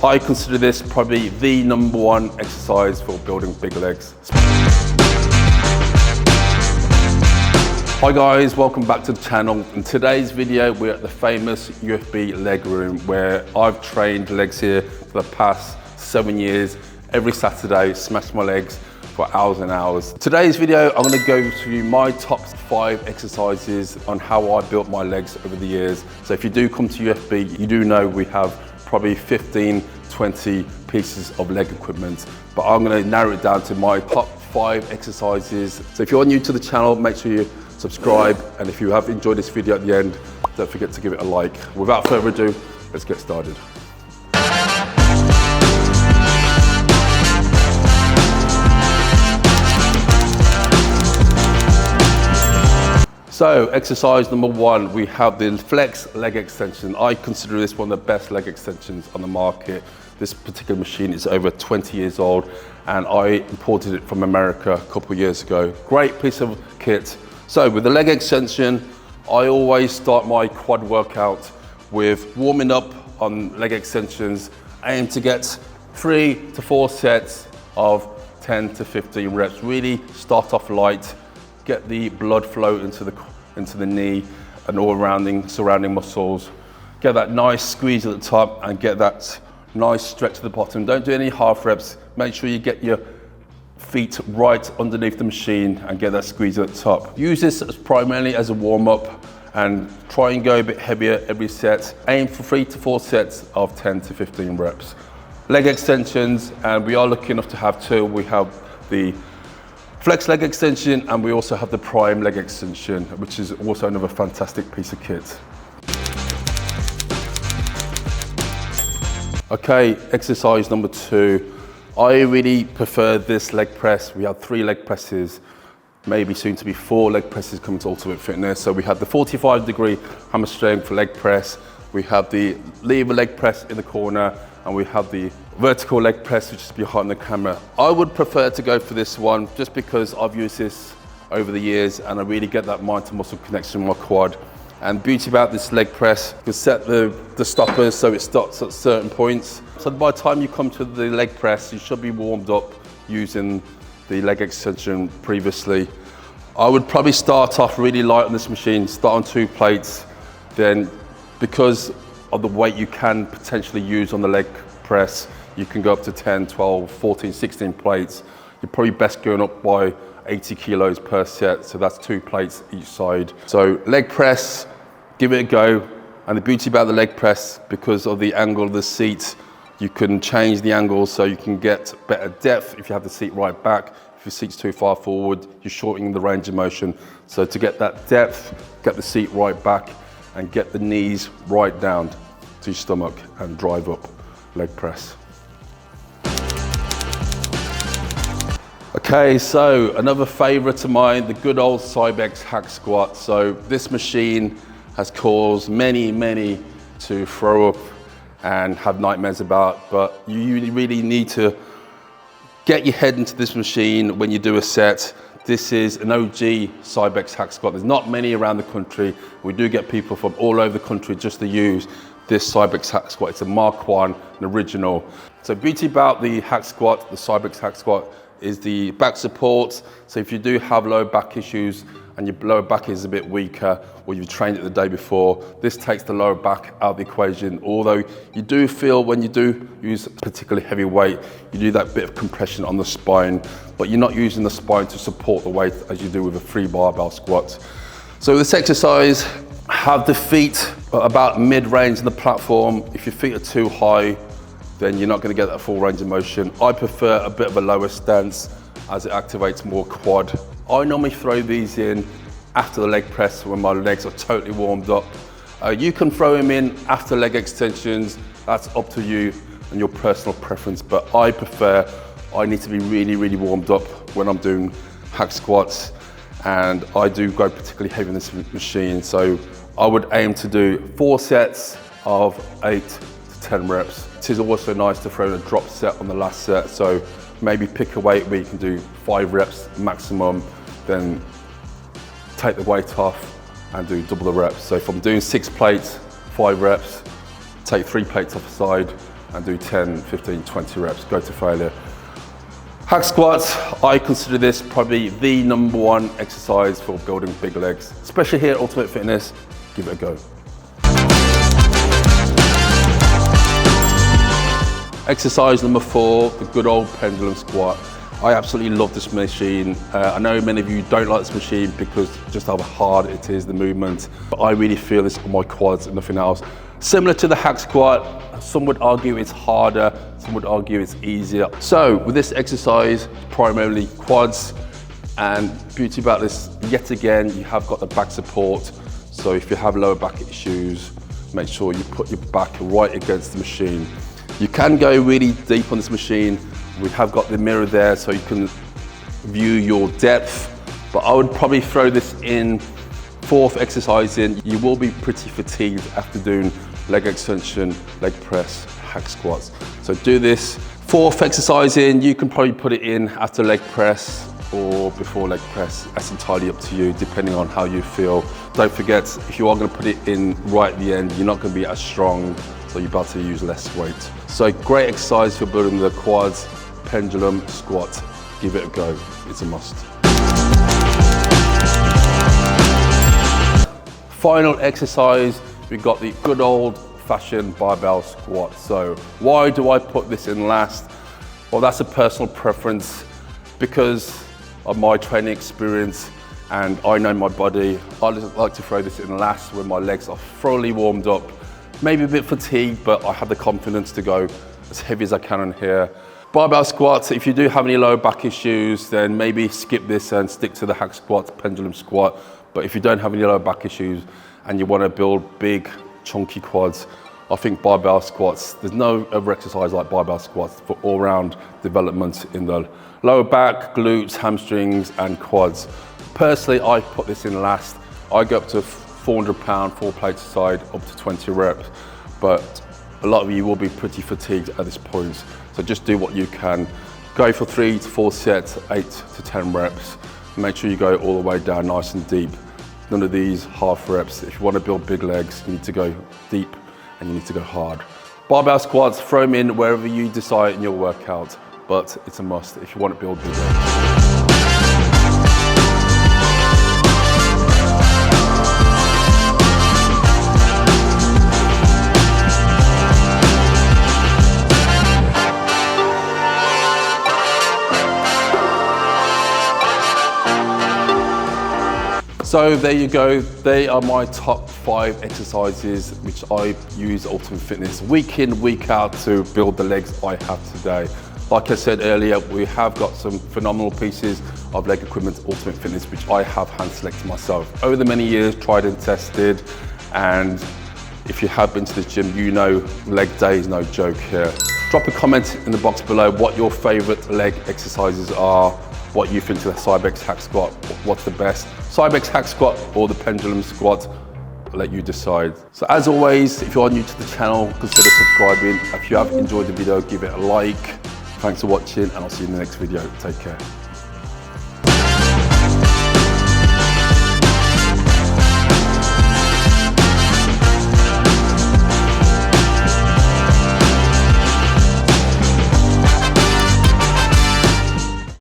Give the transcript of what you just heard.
I consider this probably the #1 exercise for building big legs. Hi guys, welcome back to the channel. In today's video, we're at the famous UFB leg room where I've trained legs here for the past 7 years. Every Saturday, smash my legs for hours and hours. Today's video, I'm gonna go through my top 5 exercises on how I built my legs over the years. So if you do come to UFB, you do know we have probably 15, 20 pieces of leg equipment, but I'm gonna narrow it down to my top 5 exercises. So if you're new to the channel, make sure you subscribe, and if you have enjoyed this video at the end, don't forget to give it a like. Without further ado, let's get started. So exercise #1, we have the flex leg extension. I consider this one of the best leg extensions on the market. This particular machine is over 20 years old and I imported it from America a couple of years ago. Great piece of kit. So with the leg extension, I always start my quad workout with warming up on leg extensions. Aim to get 3 to 4 sets of 10 to 15 reps. Really start off light. Get the blood flow into the knee and all surrounding muscles. Get that nice squeeze at the top and get that nice stretch at the bottom. Don't do any half reps. Make sure you get your feet right underneath the machine and get that squeeze at the top. Use this primarily as a warm up and try and go a bit heavier every set. Aim for 3 to 4 sets of 10 to 15 reps. Leg extensions, and we are lucky enough to have 2. We have the flex leg extension and we also have the prime leg extension, which is also another fantastic piece of kit. Okay, exercise #2. I really prefer this leg press. We have 3 leg presses, maybe soon to be 4 leg presses coming to Ultimate Fitness. So we have the 45-degree hammer strength leg press, we have the lever leg press in the corner, and we have the vertical leg press, which is behind the camera. I would prefer to go for this one just because I've used this over the years and I really get that mind to muscle connection in my quad. And the beauty about this leg press, you can set the stoppers so it stops at certain points. So by the time you come to the leg press, you should be warmed up using the leg extension previously. I would probably start off really light on this machine, start on 2 plates, then because of the weight you can potentially use on the leg press, you can go up to 10, 12, 14, 16 plates. You're probably best going up by 80 kilos per set, so that's 2 plates each side. So leg press, give it a go. And the beauty about the leg press, because of the angle of the seat, you can change the angle so you can get better depth if you have the seat right back. If your seat's too far forward, you're shortening the range of motion. So to get that depth, get the seat right back and get the knees right down to your stomach and drive up leg press. Okay, so another favorite of mine, the good old Cybex hack squat. So this machine has caused many to throw up and have nightmares about, but you really need to get your head into this machine when you do a set. This is an OG Cybex hack squat. There's not many around the country. We do get people from all over the country just to use this Cybex hack squat. It's a Mark 1, an original. So beauty about the hack squat, the Cybex hack squat, is the back support. So if you do have lower back issues and your lower back is a bit weaker or you've trained it the day before, this takes the lower back out of the equation. Although you do feel when you do use particularly heavy weight, you do that bit of compression on the spine, but you're not using the spine to support the weight as you do with a free barbell squat. So this exercise, have the feet about mid-range in the platform. If your feet are too high, then you're not going to get that full range of motion. I prefer a bit of a lower stance as it activates more quad. I normally throw these in after the leg press when my legs are totally warmed up. You can throw them in after leg extensions. That's up to you and your personal preference, but I need to be really warmed up when I'm doing hack squats, and I do go particularly heavy in this machine. So I would aim to do 4 sets of 8 to 10 reps. It is also nice to throw in a drop set on the last set, so maybe pick a weight where you can do 5 reps maximum, then take the weight off and do double the reps. So if I'm doing 6 plates, 5 reps, take 3 plates off the side and do 10, 15, 20 reps, go to failure. Hack squats, I consider this probably the #1 exercise for building big legs, especially here at Ultimate Fitness. Give it a go. Exercise number 4, the good old pendulum squat. I absolutely love this machine. I know many of you don't like this machine because just how hard it is, the movement, but I really feel this on my quads and nothing else. Similar to the hack squat, some would argue it's harder, some would argue it's easier. So with this exercise, primarily quads, and beauty about this, yet again, you have got the back support. So if you have lower back issues, make sure you put your back right against the machine. You can go really deep on this machine. We have got the mirror there so you can view your depth, but I would probably throw this in 4th exercise in. You will be pretty fatigued after doing leg extension, leg press, hack squats. So do this 4th exercise in. You can probably put it in after leg press or before leg press. That's entirely up to you, depending on how you feel. Don't forget, if you are going to put it in right at the end, you're not going to be as strong, so you're about to use less weight. So great exercise for building the quads, pendulum squat. Give it a go, it's a must. Final exercise, we've got the good old fashioned barbell squat. So why do I put this in last? Well, that's a personal preference because of my training experience, and I know my body. I like to throw this in last when my legs are thoroughly warmed up, maybe a bit fatigued, but I have the confidence to go as heavy as I can on here. Barbell squats, if you do have any lower back issues, then maybe skip this and stick to the hack squat, pendulum squat. But if you don't have any lower back issues and you want to build big, chunky quads, I think barbell squats, there's no other exercise like barbell squats for all-round development in the lower back, glutes, hamstrings, and quads. Personally, I put this in last. I go up to 400 pound, 4 plates aside, up to 20 reps. But a lot of you will be pretty fatigued at this point. So just do what you can. Go for 3 to 4 sets, 8 to 10 reps. Make sure you go all the way down nice and deep. None of these half reps. If you want to build big legs, you need to go deep and you need to go hard. Barbell squats, throw them in wherever you decide in your workout, but it's a must if you want to build big legs. So there you go, they are my top 5 exercises which I use Ultimate Fitness week in, week out to build the legs I have today. Like I said earlier, we have got some phenomenal pieces of leg equipment at Ultimate Fitness which I have hand selected myself. Over the many years, tried and tested, and if you have been to the gym, you know leg day is no joke here. Drop a comment in the box below what your favorite leg exercises are, what you think of the Cybex hack squat, what's the best, Cybex hack squat or the pendulum squat. I'll let you decide. So as always, if you are new to the channel, consider subscribing. If you have enjoyed the video, give it a like. Thanks for watching, and I'll see you in the next video. Take care.